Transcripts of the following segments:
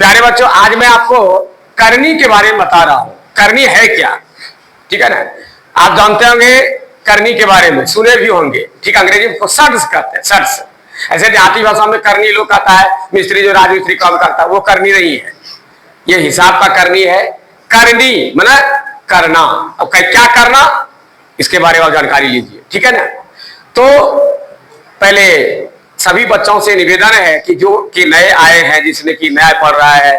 प्यारे बच्चों, आज मैं आपको करनी के बारे में बता रहा हूं। करनी है क्या, ठीक है ना। आप जानते होंगे करनी के बारे में, सुने भी होंगे, ठीक। अंग्रेजी में सर्ट्स कहते हैं, सर्ट्स। ऐसे देहाती भाषा में करनी लोग कहता है मिस्त्री जो राजमिस्त्री काम करता है, वो करनी नहीं है, ये हिसाब का करनी है। करनी मतलब करना। अब क्या करना, इसके बारे में जानकारी लीजिए, ठीक है ना। तो पहले सभी बच्चों से निवेदन है कि जो कि नए आए हैं, जिसने कि नया पढ़ रहा है,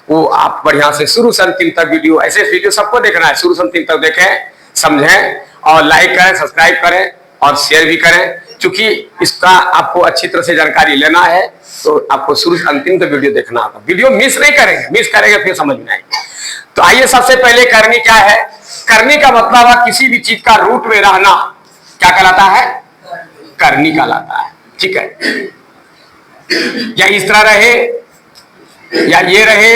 वो आप बढ़िया से शुरू से अंतिम तक वीडियो, ऐसे वीडियो सबको देखना है, शुरू से अंतिम तक देखें, समझें और लाइक करें, सब्सक्राइब करें और शेयर भी करें। क्योंकि इसका आपको अच्छी तरह से जानकारी लेना है तो आपको शुरू से अंतिम तक वीडियो देखना होगा। वीडियो मिस नहीं करेंगे, मिस करेंगे फिर समझ में आएगी। तो आइए, सबसे पहले करनी क्या है। करनी का मतलब है किसी भी चीज का रूट में रहना, क्या कहलाता है, करनी कहलाता है, ठीक है। या इस तरह रहे, या ये रहे,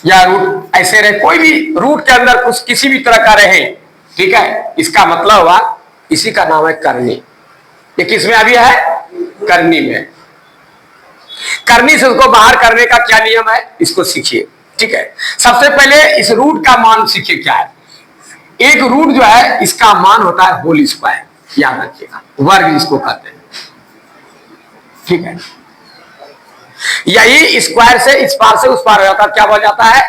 या रूट ऐसे रहे, कोई भी रूट के अंदर कुछ किसी भी तरह का रहे, ठीक है, इसका मतलब हुआ, इसी का नाम है करनी। ये किसमें अभी है, करनी में। करनी से उसको बाहर करने का क्या नियम है, इसको सीखिए, ठीक है। सबसे पहले इस रूट का मान सीखिए क्या है। एक रूट जो है, इसका मान होता है होल स्क्वायर, याद रखिएगा, वर्ग इसको कहते हैं, ठीक है। यही स्क्वायर से इस पार से उस पार हो जाता है, क्या बन जाता है,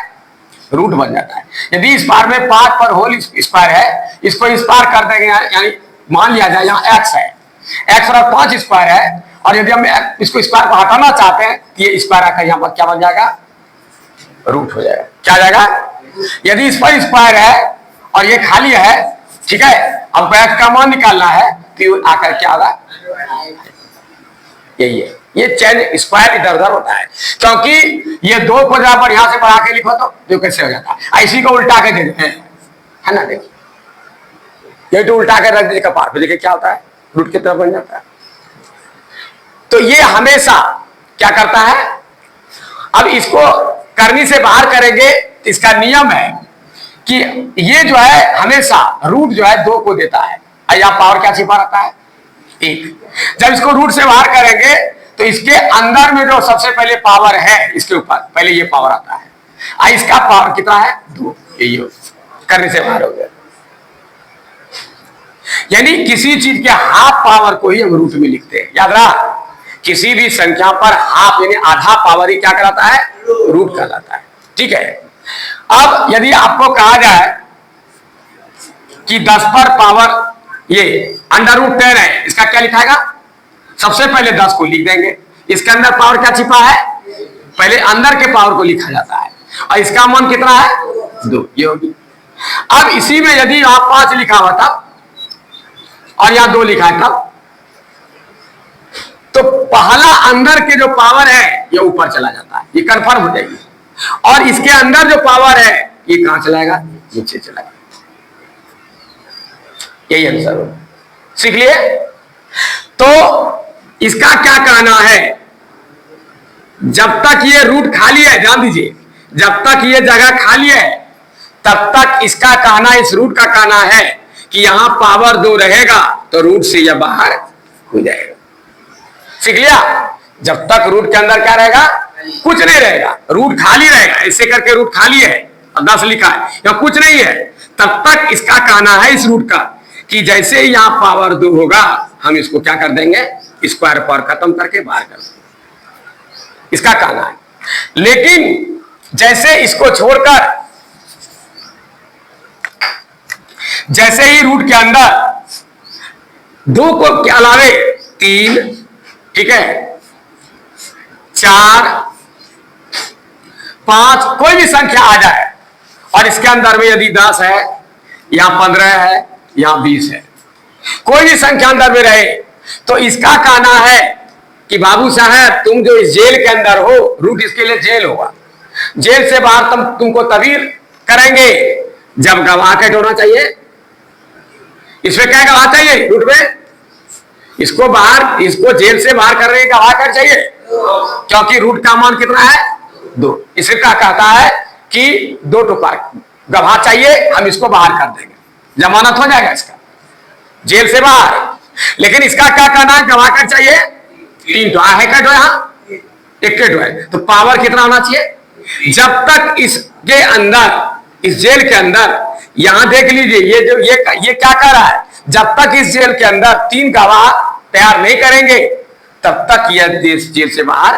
रूट बन जाता है। यदि इस पार में 5 पर होल स्क्वायर है, इसको इस पार कर देंगे, यानी मान लिया जाए यहाँ x है, x और 5 स्क्वायर है, और यदि हम इसको स्क्वायर को हटाना चाहते हैं तो ये स्क्वायर आकर यहाँ पर क्या बन जाएगा, रूट हो जाएगा। क्या जाएगा, यदि इस पर स्क्वायर है और ये खाली है, ठीक है, अब x का मान निकालना है तो आकर क्या होगा, यही है। ये चेंज स्क्वायर इधर उधर होता है, क्योंकि ये 2 को जहां पर यहां से बढ़ा के लिखो तो कैसे हो जाता है, इसी को उल्टा के दे देते हैं, है ना। देखिए, ये तो उल्टा के रख दीजिए कपार पे, देखिए क्या होता है, रूट की तरफ बन जाता है। तो ये हमेशा क्या करता है, अब इसको करनी से बाहर करेंगे तो इसका नियम है कि ये जो है हमेशा रूट जो है 2 को देता है, और यहाँ पावर क्या छिपा रहता है, 1। जब इसको रूट से बाहर करेंगे तो इसके अंदर में जो सबसे पहले पावर है, इसके ऊपर पहले ये पावर आता है, और इसका पावर कितना है, 2। यही हो, करने से बाहर हो गया। यानी किसी चीज के हाफ पावर को ही हम रूट में लिखते हैं, याद रहा। किसी भी संख्या पर हाफ यानी आधा पावर ही क्या कहलाता है, रूट कहलाता है, ठीक है। अब यदि आपको कहा जाए कि 10 पर पावर ये √10 है, इसका क्या लिखाएगा, सबसे पहले 10 को लिख देंगे, इसके अंदर पावर क्या छिपा है, पहले अंदर के पावर को लिखा जाता है, और इसका मान कितना है, 2, ये होगी। अब इसी में यदि यहां 5 लिखा हुआ था और यहां 2 लिखा है तब, तो पहला अंदर के जो पावर है ये ऊपर चला जाता है, ये कंफर्म हो जाएगी, और इसके अंदर जो पावर है ये कहां चलाएगा, नीचे चलाएगा। यही आंसर हो, सीख लिए। तो इसका क्या कहना है, जब तक ये रूट खाली है, ध्यान दीजिए, जब तक ये जगह खाली है तब तक इसका कहना, इस रूट का कहना है कि यहां पावर 2 रहेगा तो रूट से यह बाहर हो जाएगा। सीख लिया। जब तक रूट के अंदर क्या रहेगा, कुछ नहीं रहेगा, रूट खाली रहेगा, ऐसे करके रूट खाली है और 10 लिखा है, या कुछ नहीं है, तब तक इसका कहना है इस रूट का कि जैसे ही यहां पावर 2 होगा हम इसको क्या कर देंगे, स्क्वायर पर खत्म करके बाहर कर देंगे, इसका कहना है। लेकिन जैसे इसको छोड़कर, जैसे ही रूट के अंदर 2 को क्या अलावे 3, ठीक है, 4, 5, कोई भी संख्या आ जाए, और इसके अंदर में यदि 10 है, यहां 15 है, यहां 20 है, कोई भी संख्या अंदर में रहे, तो इसका कहना है कि बाबू साहब तुम जो इस जेल के अंदर हो, रूट इसके लिए जेल होगा, जेल से बाहर तुमको तभी करेंगे जब गवाह के होना चाहिए। इसमें क्या गवाह चाहिए, रूट में, इसको बाहर, इसको जेल से बाहर करने का गवाह कर चाहिए, क्योंकि रूट का मान कितना है, 2। इसे क्या कहता है कि 2 गवाह चाहिए, हम इसको बाहर कर देंगे, जमानत हो जाएगा इसका, जेल से बाहर। लेकिन इसका क्या कहना है, गवाह कर चाहिए 3 तो है क्या, जो यहां इक्के है, तो पावर कितना होना चाहिए? जब तक इसके अंदर, इस जेल के अंदर, यहां देख लीजिए ये क्या कर रहा है, जब तक इस जेल के अंदर 3 गवाह तैयार नहीं करेंगे तब तक यह जेल से बाहर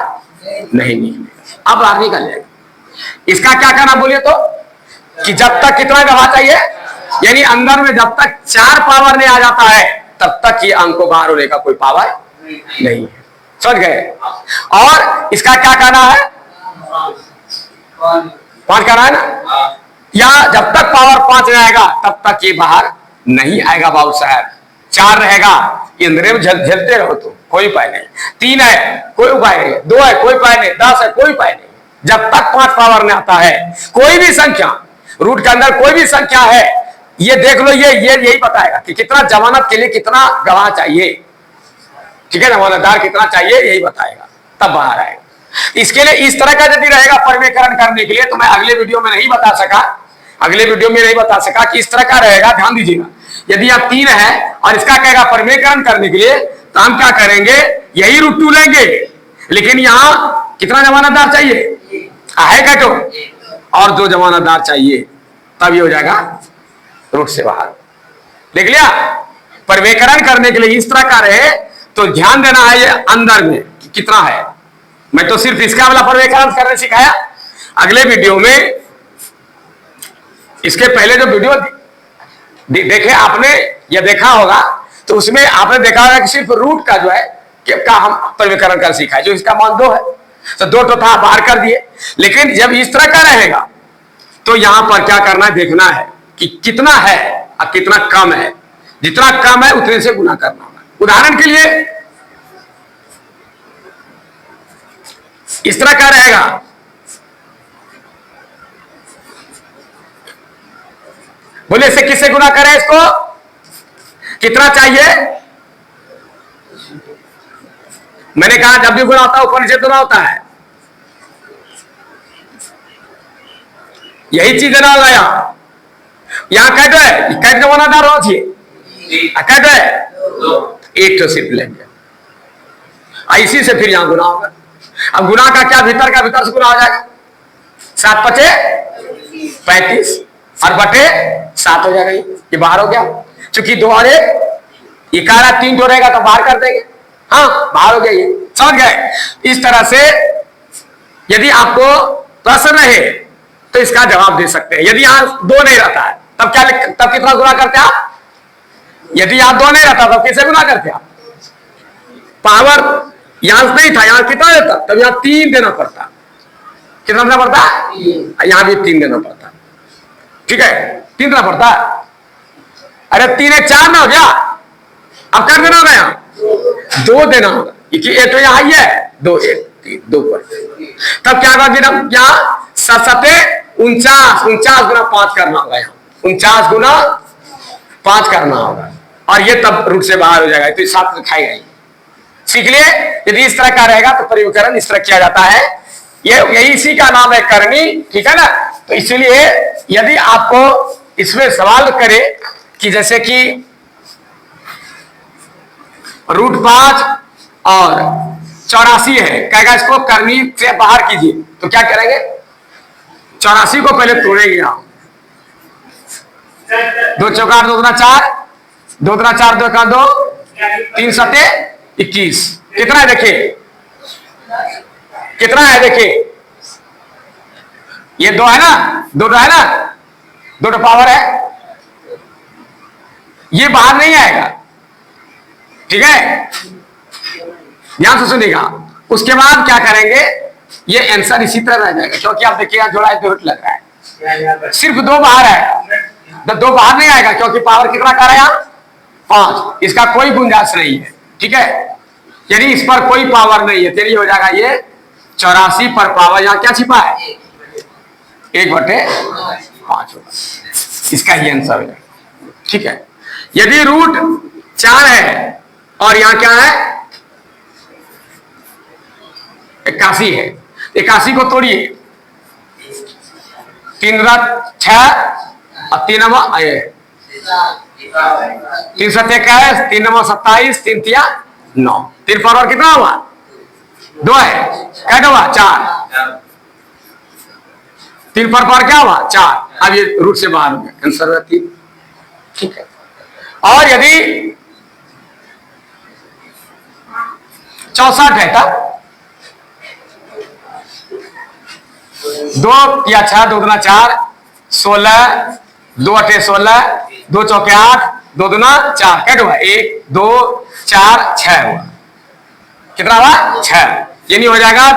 नहीं निकलेगा। अब बाहर निकल जाएगा। इसका क्या कहना बोलिए तो, कि जब तक कितना गवाह चाहिए, यानी अंदर में जब तक 4 पावर नहीं आ जाता है तब तक ये अंक को बाहर होने का कोई पावर नहीं है। समझ गए? और इसका क्या कहना है, 5 कहना है ना, या जब तक पावर 5 नहीं आएगा तब तक ये बाहर नहीं आएगा बाबू साहब। 4 रहेगा, ये अंदर में झलते रहो तो कोई उपाय नहीं। 3 है, कोई उपाय नहीं। 2 है, कोई उपाय नहीं। 10 है, कोई उपाय नहीं। जब तक 5 पावर नहीं आता है, कोई भी संख्या रूट के अंदर कोई भी संख्या है, ये देख लो, ये यही बताएगा कि कितना जमानत के लिए कितना गवाह चाहिए। ठीक है, जमानतदार कितना चाहिए यही बताएगा, तब बाहर आएगा। इसके लिए इस तरह का यदि रहेगा परिवेकरण करने के लिए, तो मैं अगले वीडियो में नहीं बता सका, कि इस तरह का रहेगा। ध्यान दीजिएगा, यदि आप 3 है और इसका कहेगा परिवेकरण करने के लिए, तो हम क्या करेंगे, यही रूट 2 लेंगे, लेकिन यहां कितना जमानतदार चाहिए है क्या, तो और 2 जमानतदार चाहिए, तब ये हो जाएगा रूट से बाहर। देख लिया, परिवेकरण करने के लिए इस तरह का रहे तो ध्यान देना है ये अंदर में कितना है। मैं तो सिर्फ इसका वाला परिवेकरण करने सिखाया। अगले वीडियो में, इसके पहले जो वीडियो देखे आपने या देखा होगा, तो उसमें आपने देखा होगा कि सिर्फ रूट का जो है का हम परिवेकरण कर सीखा है, जो इसका मान 2 है, तो 2 तो था, बाहर कर दिए। लेकिन जब इस तरह का रहेगा तो यहां पर क्या करना है, देखना है कि कितना है और कितना कम है। जितना कम है उतने से गुना करना होगा। उदाहरण के लिए इस तरह का रहेगा, बोले इसे किससे गुना करें, इसको कितना चाहिए। मैंने कहा जब भी गुना होता है ऊपर नीचे गुना होता है, यही चीज देना होगा। यहां कैट है, कैट जमानतदार होना चाहिए, कैट है 1 तो सिर्फ लेंगे, इसी से फिर यहां गुना होगा। अब गुना का क्या, भीतर से गुना हो जाएगा, 7 पचे 35 और बटे 7 हो जाएगा। ये बाहर हो गया, चूंकि 2 और 1 इकारा 3 तो रहेगा तो बाहर कर देंगे। हाँ, बाहर हो गया, ये समझ गए। इस तरह से यदि आपको प्रश्न रहे तो इसका जवाब दे सकते हैं। यदि यहां 2 नहीं रहता है तब कितना गुना करते आप, यदि यहां 2 नहीं रहता तब किससे गुना करते आप, पावर यहां नहीं था, यहां कितना देता, तब यहां 3 देना पड़ता। कितना देना पड़ता, यहां भी 3 देना पड़ता। ठीक है, 3 देना पड़ता। अरे 3 1 4 ना हो गया, अब कर देना होगा, यहां 2 देना होगा। एक तो यहां है 2 1 3 2 पर, तब क्या होगा, यहां 7 49 गुना 5 करना होगा, यहां 49 गुना 5 करना होगा, और ये तब रूट से बाहर हो जाएगा। तो 7 खाएगा। सीख लिए, यदि इस तरह का रहेगा तो परिवेकरण इस तरह किया जाता है। यही इसी का नाम है करनी। ठीक है ना। तो इसलिए यदि आपको इसमें सवाल करे कि जैसे कि रूट 5 और 84 है, कहेगा इसको करनी से बाहर कीजिए, तो क्या करेंगे, 84 को पहले तोड़ेंगे। आप 2 चौका 2 दूना 4, 2 दूना 4 2 का 2, 3 सते 21। कितना है देखिए, कितना है देखिए, ये 2 है ना, 2 है ना, 2 पावर है, ये बाहर नहीं आएगा। ठीक है, ध्यान से सुनिएगा। उसके बाद क्या करेंगे, ये आंसर इसी तरह रह जाएगा, क्योंकि आप देखिएगा जोड़ा लग रहा है, सिर्फ 2 बाहर है, 2 बाहर नहीं आएगा, क्योंकि पावर कितना कर रहा है, 5। इसका कोई गुंजाइश नहीं है। ठीक है, यदि इस पर कोई पावर नहीं है तो ये हो जाएगा, ये 84 पर पावर यहां क्या छिपा है, 1/5 होगा। इसका ही आंसर है। ठीक है, यदि रूट 4 है और यहां क्या है, 81 है, 81 को तोड़िए, 3 6 और 3 3 7 21, 3 9 27, 3 3 9, 3 पावर कितना हुआ 2 है, क्या हुआ 4, 3 पर पावर क्या हुआ 4। अब ये रूट से बाहर हो गया, आंसर हुआ 3। ठीक है, और यदि 64 है तब 2 या 6, 2 दूना 4, 16, 2 अठे 16, 2 चौके 8, 2 दूना 4, क्या हुआ 1 2 4 6 हुआ। कितना हुआ 6। ये नहीं हो जाएगा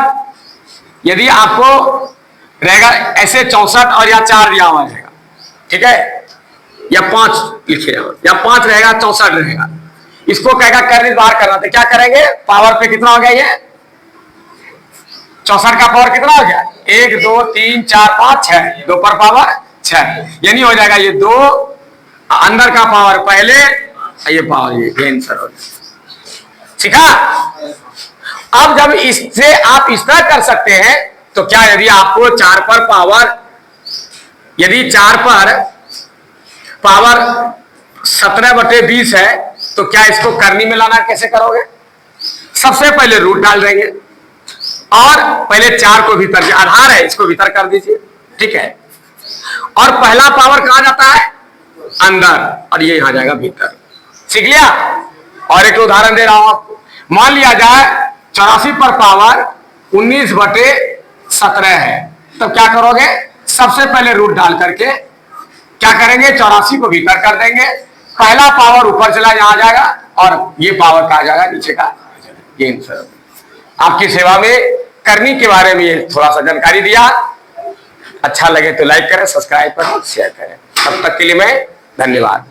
यदि आपको रहेगा ऐसे 64 और या 4 दिया हुआ रहेगा, ठीक है, या 5 लिखे जाओ, या 5 रहेगा 64 रहेगा, इसको कहेगा कर्नी बाहर करना, तो क्या करेंगे पावर पे कितना हो गया ये 64 का पावर कितना हो गया 1 2 3 4 5 6, 2 पर पावर 6, ये नहीं हो जाएगा ये 2 अंदर का पावर पहले, ये पावर ये आंसर हो गया। ठीक है, अब जब इससे आप इस तरह कर सकते हैं तो क्या यदि आपको 4 पर पावर, यदि 4 पर पावर 17/20 है तो क्या इसको करनी में लाना कैसे करोगे? सबसे पहले रूट डाल देंगे और पहले 4 को भीतर, आधार है इसको भीतर कर दीजिए, ठीक है, और पहला पावर कहां जाता है अंदर और ये यहां जाएगा भीतर। सीख लिया। और एक उदाहरण दे रहा हूं आपको, मान लिया जाए 84 पर पावर 19/17 है, तब क्या करोगे सबसे पहले रूट डाल करके क्या करेंगे 84 को भीतर कर देंगे, पहला पावर ऊपर चला यहां जाएगा और ये पावर कहा जाएगा नीचे का। ये आंसर आपकी सेवा में करनी के बारे में ये थोड़ा सा जानकारी दिया। अच्छा लगे तो लाइक करें, सब्सक्राइब करें, शेयर करें। तब तक के लिए मैं धन्यवाद।